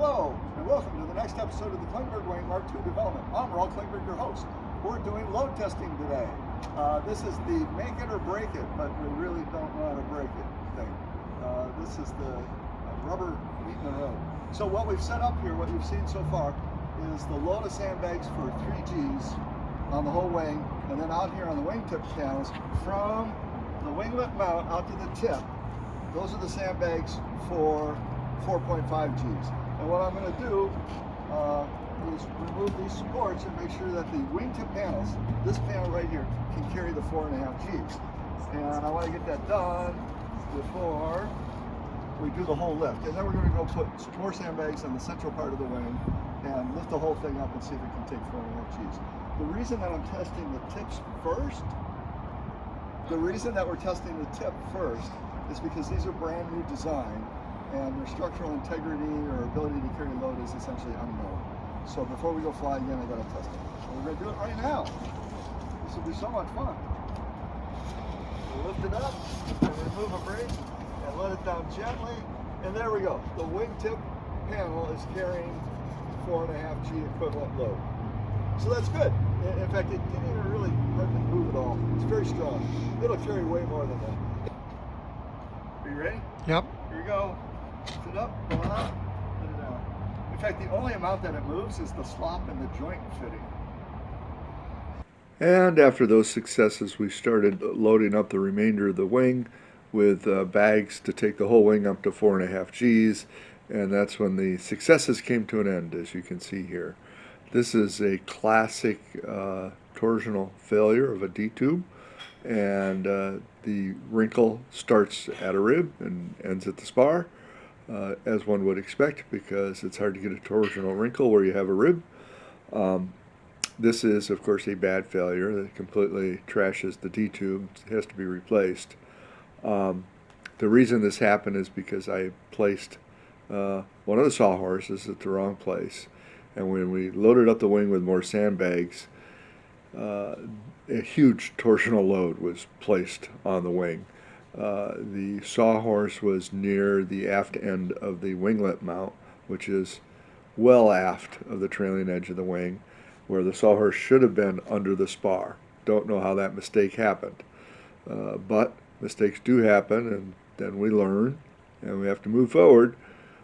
Hello, and welcome to the next episode of the Klingberg Wing Mark II development. I'm Raul Klingberg, your host. We're doing load testing today. This is the make it or break it, but we really don't know how to break it thing. This is the rubber meeting the road. So what we've set up here, what you've seen so far, is the load of sandbags for 3 Gs on the whole wing, and then out here on the wingtip panels, from the winglet mount out to the tip, those are the sandbags for 4.5 Gs. And what I'm going to do is remove these supports and make sure that the wingtip panels, this panel right here, can carry the 4.5 Gs. And I want to get that done before we do the whole lift. And then we're going to go put more sandbags on the central part of the wing and lift the whole thing up and see if it can take 4.5 Gs. The reason that I'm testing the tips first, is because these are brand new design, and their structural integrity or ability to carry load is essentially unknown. So before we go fly again, I gotta test it. So we're gonna do it right now. This will be so much fun. We'll lift it up and remove a brake and let it down gently. And there we go. The wingtip panel is carrying 4.5 G equivalent load. So that's good. In fact, it didn't even really hardly move at all. It's very strong. It'll carry way more than that. Are you ready? Yep. Here we go. Lift it up, pull it out, put it down. In fact, the only amount that it moves is the slop and the joint fitting. And after those successes, we started loading up the remainder of the wing with bags to take the whole wing up to 4.5 Gs. And that's when the successes came to an end, as you can see here. This is a classic torsional failure of a D-tube. And the wrinkle starts at a rib and ends at the spar, as one would expect, because it's hard to get a torsional wrinkle where you have a rib. This is, of course, a bad failure that completely trashes the D-tube. It has to be replaced. The reason this happened is because I placed one of the sawhorses at the wrong place, and when we loaded up the wing with more sandbags, a huge torsional load was placed on the wing. The sawhorse was near the aft end of the winglet mount, which is well aft of the trailing edge of the wing, where the sawhorse should have been under the spar. Don't know how that mistake happened. But mistakes do happen, and then we learn, and we have to move forward.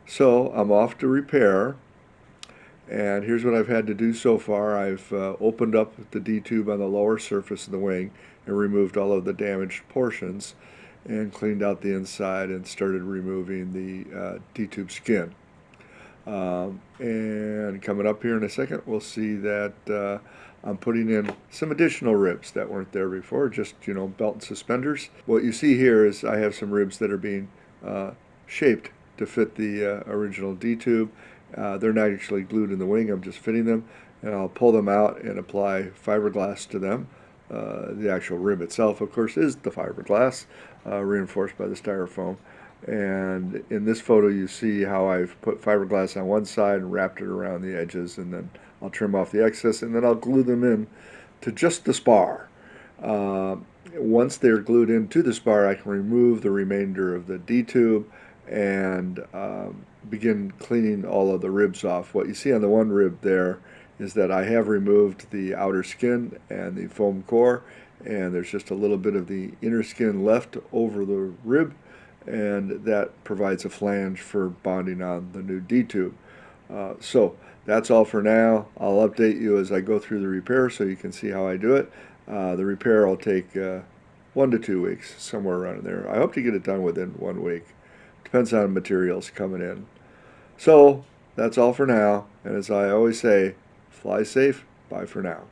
So I'm off to repair. And here's what I've had to do so far. I've opened up the D-tube on the lower surface of the wing and removed all of the damaged portions and cleaned out the inside and started removing the D-tube skin. And coming up here in a second, we'll see that I'm putting in some additional ribs that weren't there before, just, belt and suspenders. What you see here is I have some ribs that are being shaped to fit the original D-tube. They're not actually glued in the wing, I'm just fitting them, and I'll pull them out and apply fiberglass to them. The actual rib itself, of course, is the fiberglass, reinforced by the styrofoam. And in this photo you see how I've put fiberglass on one side and wrapped it around the edges, and then I'll trim off the excess, and then I'll glue them in to just the spar. Once they're glued into the spar, I can remove the remainder of the D-tube and begin cleaning all of the ribs off. What you see on the one rib there is that I have removed the outer skin and the foam core, and there's just a little bit of the inner skin left over the rib, and that provides a flange for bonding on the new D-tube. So that's all for now. I'll update you as I go through the repair so you can see how I do it. The repair will take 1 to 2 weeks, somewhere around there. I hope to get it done within 1 week. Depends on materials coming in. So that's all for now, and as I always say, fly safe, bye for now.